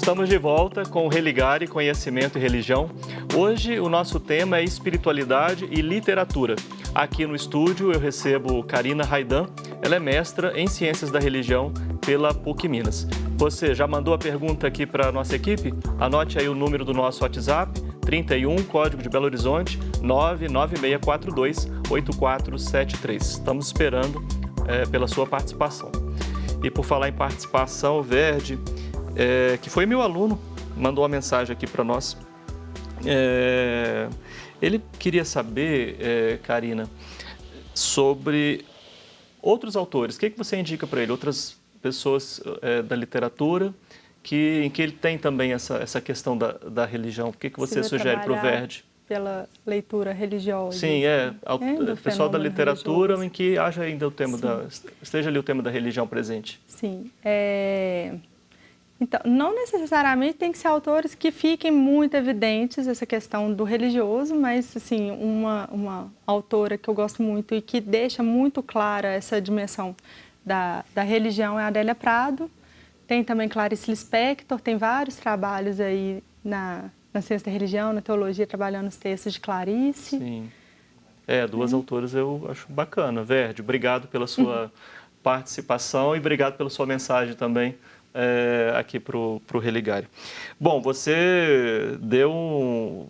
Estamos de volta com o Religare, Conhecimento e Religião. Hoje o nosso tema é espiritualidade e literatura. Aqui no estúdio eu recebo Karina Raidan, ela é mestra em Ciências da Religião pela PUC Minas. Você já mandou a pergunta aqui para a nossa equipe? Anote aí o número do nosso WhatsApp, 31, código de Belo Horizonte, 99642-8473. Estamos esperando pela sua participação. E por falar em participação, o Verdi, que foi meu aluno, mandou uma mensagem aqui para nós. Ele queria saber, Karina, sobre outros autores. O que você indica para ele? Outras pessoas da literatura em que ele tem também essa questão da religião. O que você sugere para o Verdi? Pela leitura religiosa. Sim, o pessoal da literatura religioso. Em que haja ainda o tema esteja ali o tema da religião presente. Sim. Então, não necessariamente tem que ser autores que fiquem muito evidentes essa questão do religioso, mas assim, uma autora que eu gosto muito e que deixa muito clara essa dimensão da religião é a Adélia Prado. Tem também Clarice Lispector, tem vários trabalhos aí na ciência da religião, na teologia, trabalhando os textos de Clarice. Sim. Duas autoras eu acho bacana. Verdi, obrigado pela sua participação e obrigado pela sua mensagem também aqui para o Religare. Bom, você deu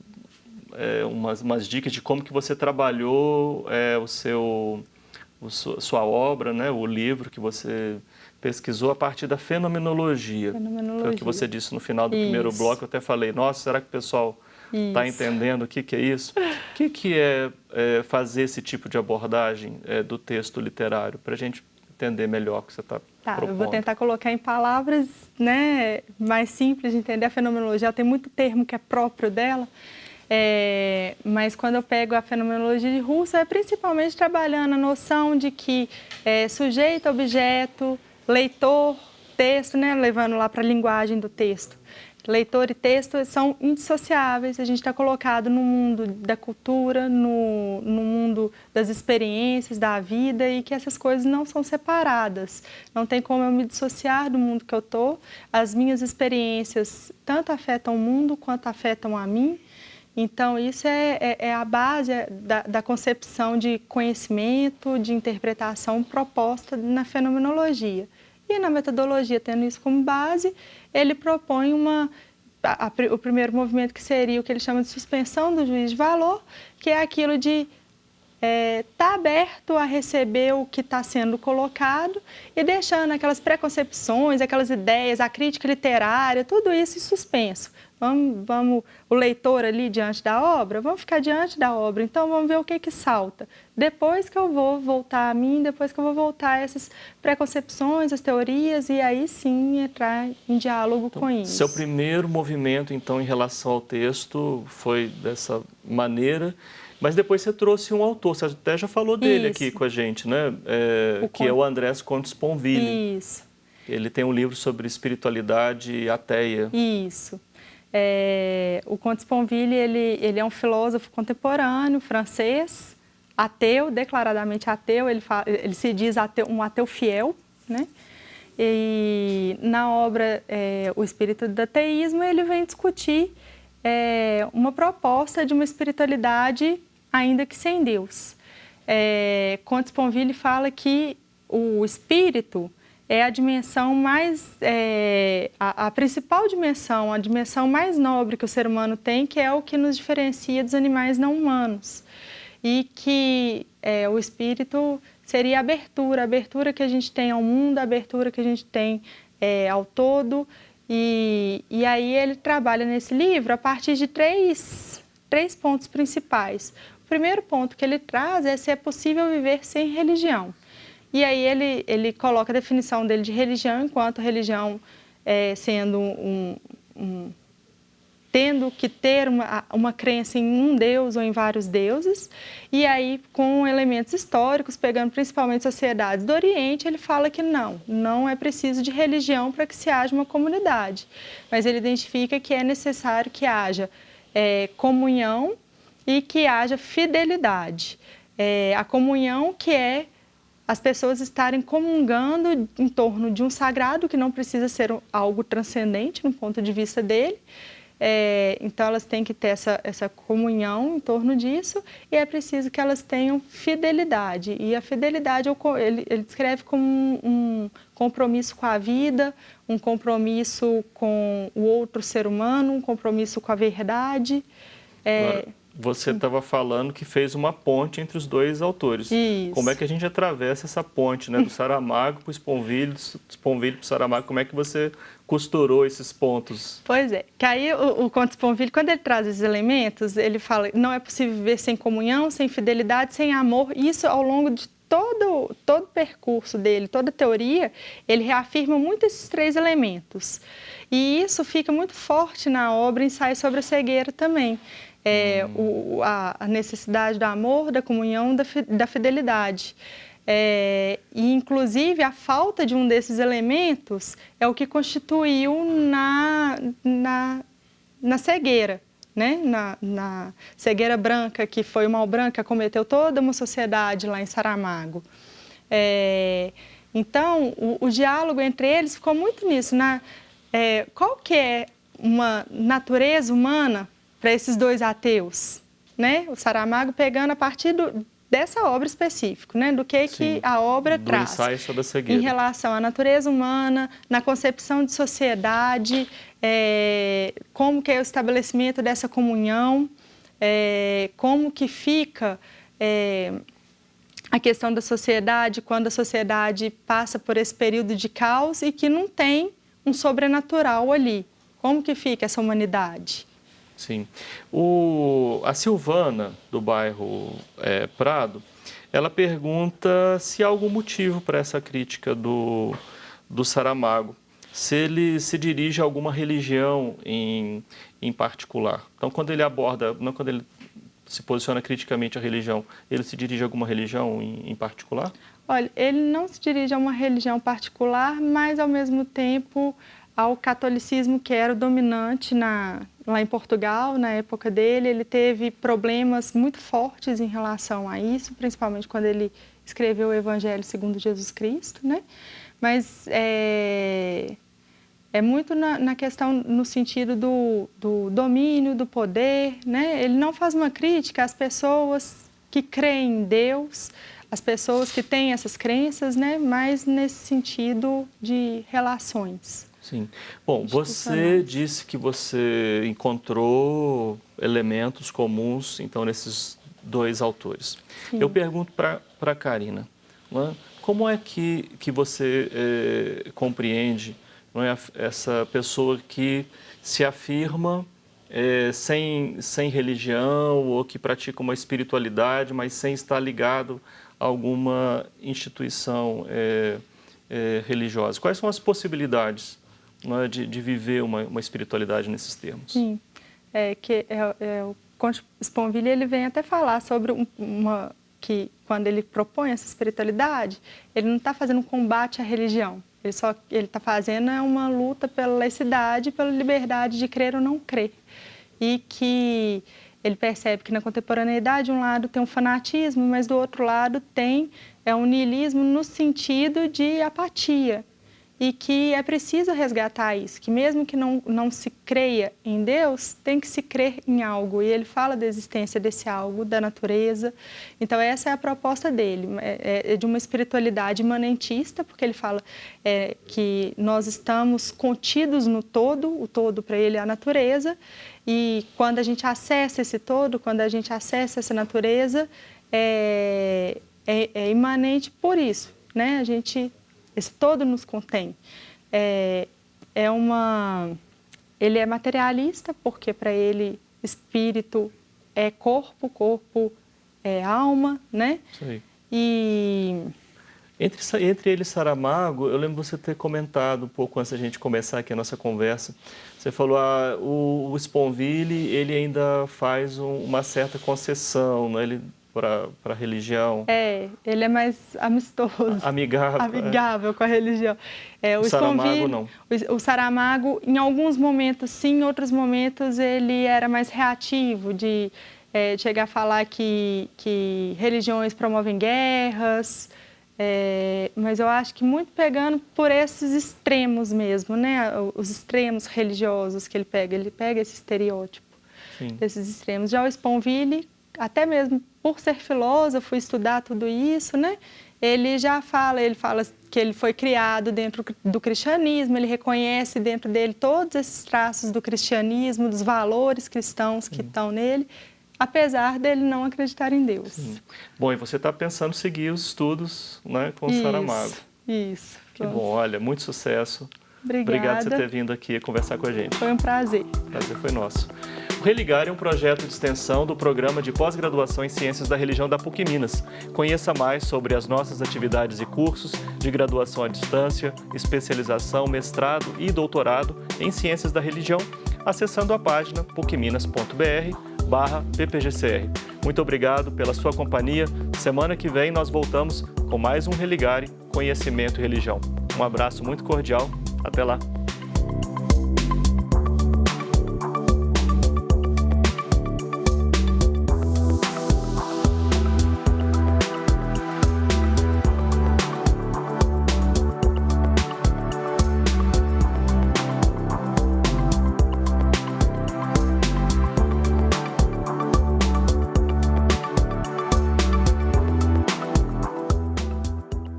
umas dicas de como que você trabalhou sua obra, né, o livro que você pesquisou a partir da fenomenologia. Foi o que você disse no final do primeiro bloco. Eu até falei, nossa, será que o pessoal está entendendo o que é isso? O que é fazer esse tipo de abordagem do texto literário, para a gente entender melhor o que você está propondo? Eu vou tentar colocar em palavras, né, mais simples de entender. A fenomenologia ela tem muito termo que é próprio dela, mas quando eu pego a fenomenologia de Husserl, é principalmente trabalhando a noção de que sujeito, objeto, leitor, texto, né, levando lá para a linguagem do texto. Leitor e texto são indissociáveis, a gente está colocado no mundo da cultura, no mundo das experiências, da vida, e que essas coisas não são separadas. Não tem como eu me dissociar do mundo que eu estou. As minhas experiências tanto afetam o mundo quanto afetam a mim. Então, isso é a base da concepção de conhecimento, de interpretação proposta na fenomenologia. E na metodologia, tendo isso como base, ele propõe o primeiro movimento, que seria o que ele chama de suspensão do juízo de valor, que é aquilo de estar aberto a receber o que está sendo colocado e deixando aquelas preconcepções, aquelas ideias, a crítica literária, tudo isso em suspenso. Vamos, o leitor ali diante da obra, vamos ficar diante da obra, então vamos ver o que salta. Depois que eu vou voltar a mim, depois que eu vou voltar a essas preconcepções, as teorias, e aí sim entrar em diálogo com isso. Seu primeiro movimento, então, em relação ao texto foi dessa maneira, mas depois você trouxe um autor, você até já falou dele aqui com a gente, né? Que é o Andrés Conte Sponville. Isso. Ele tem um livro sobre espiritualidade ateia. Isso. O Conte Sponville, ele é um filósofo contemporâneo, francês, ateu, declaradamente ateu, ele se diz um ateu fiel, né? E na obra O Espírito do Ateísmo, ele vem discutir uma proposta de uma espiritualidade ainda que sem Deus. Conte Sponville fala que o espírito é a dimensão mais, a principal dimensão, a dimensão mais nobre que o ser humano tem, que é o que nos diferencia dos animais não humanos. E que o espírito seria a abertura que a gente tem ao mundo, a abertura que a gente tem ao todo. E aí ele trabalha nesse livro a partir de três pontos principais. O primeiro ponto que ele traz é se é possível viver sem religião. E aí ele coloca a definição dele de religião enquanto religião sendo tendo que ter uma crença em um Deus ou em vários deuses. E aí, com elementos históricos, pegando principalmente sociedades do Oriente, ele fala que não é preciso de religião para que se haja uma comunidade. Mas ele identifica que é necessário que haja comunhão e que haja fidelidade. A comunhão que é as pessoas estarem comungando em torno de um sagrado que não precisa ser algo transcendente no ponto de vista dele. Então, elas têm que ter essa comunhão em torno disso e é preciso que elas tenham fidelidade. E a fidelidade, ele descreve como um compromisso com a vida, um compromisso com o outro ser humano, um compromisso com a verdade. Agora, você estava falando que fez uma ponte entre os dois autores. Isso. Como é que a gente atravessa essa ponte, né? Do Saramago para o Sponville, do Sponville para o Saramago? Como é que você costurou esses pontos? Pois é, que aí o Conte Sponville, quando ele traz esses elementos, ele fala que não é possível viver sem comunhão, sem fidelidade, sem amor. Isso ao longo de todo o percurso dele, toda a teoria, ele reafirma muito esses 3 elementos. E isso fica muito forte na obra Ensaio sobre a Cegueira também. A necessidade do amor, da comunhão, da fidelidade. E, inclusive, a falta de um desses elementos é o que constituiu na cegueira, né? Na cegueira branca, que foi o mal branco que acometeu toda uma sociedade lá em Saramago. Então, o diálogo entre eles ficou muito nisso. Qual que é uma natureza humana para esses 2 ateus, né? O Saramago pegando a partir dessa obra específica, né? Do que a obra traz. Do Ensaio sobre a Cegueira. Em relação à natureza humana, na concepção de sociedade, como que é o estabelecimento dessa comunhão, como que fica a questão da sociedade quando a sociedade passa por esse período de caos e que não tem um sobrenatural ali. Como que fica essa humanidade? Sim. A Silvana, do bairro Prado, ela pergunta se há algum motivo para essa crítica do Saramago, se ele se dirige a alguma religião em particular. Então, quando ele aborda, não quando ele se posiciona criticamente à religião, ele se dirige a alguma religião em particular? Olha, ele não se dirige a uma religião particular, mas, ao mesmo tempo, ao catolicismo que era o dominante lá em Portugal, na época dele. Ele teve problemas muito fortes em relação a isso, principalmente quando ele escreveu o Evangelho segundo Jesus Cristo, né? Mas é muito na questão, no sentido do domínio, do poder, né? Ele não faz uma crítica às pessoas que creem em Deus, as pessoas que têm essas crenças, né? Mas nesse sentido de relações. Sim. Bom, você disse que você encontrou elementos comuns, então, nesses 2 autores. Sim. Eu pergunto para a Karina, como é que você compreende, não é, essa pessoa que se afirma sem religião ou que pratica uma espiritualidade, mas sem estar ligado a alguma instituição religiosa? Quais são as possibilidades de viver uma espiritualidade nesses termos? Sim, o Conte Sponville, ele vem até falar sobre que quando ele propõe essa espiritualidade, ele não está fazendo um combate à religião, ele está fazendo uma luta pela laicidade, pela liberdade de crer ou não crer. E que ele percebe que na contemporaneidade, de um lado tem um fanatismo, mas do outro lado tem um niilismo no sentido de apatia. E que é preciso resgatar isso, que mesmo que não se creia em Deus, tem que se crer em algo. E ele fala da existência desse algo, da natureza. Então, essa é a proposta dele, é de uma espiritualidade imanentista, porque ele fala que nós estamos contidos no todo, o todo para ele é a natureza, e quando a gente acessa esse todo, quando a gente acessa essa natureza, é imanente por isso, né? Esse todo nos contém. Ele é materialista, porque para ele espírito é corpo, corpo é alma, né? Sim. E entre ele e Saramago, eu lembro você ter comentado um pouco antes da gente começar aqui a nossa conversa. Você falou o Sponville, ele ainda faz uma certa concessão, né? Ele para a religião. Ele é mais amistoso. Amigável com a religião. O Saramago não. O Saramago, em alguns momentos sim, em outros momentos ele era mais reativo, de chegar a falar que religiões promovem guerras, Mas eu acho que muito pegando por esses extremos mesmo, né? Os extremos religiosos que ele pega esse estereótipo desses extremos. Já o Sponville, até mesmo por ser filósofo, estudar tudo isso, né? Ele fala que ele foi criado dentro do cristianismo, ele reconhece dentro dele todos esses traços do cristianismo, dos valores cristãos que estão nele, apesar dele não acreditar em Deus. Sim. Bom, e você está pensando em seguir os estudos, né, com o Saramago. Isso. Que bom, olha, muito sucesso. Obrigada. Obrigado por você ter vindo aqui conversar com a gente. Foi um prazer. O prazer foi nosso. O Religar é um projeto de extensão do Programa de Pós-Graduação em Ciências da Religião da PUC Minas. Conheça mais sobre as nossas atividades e cursos de graduação à distância, especialização, mestrado e doutorado em Ciências da Religião, acessando a página pucminas.br/ppgcr. Muito obrigado pela sua companhia. Semana que vem nós voltamos com mais um Religare, Conhecimento e Religião. Um abraço muito cordial. Até lá.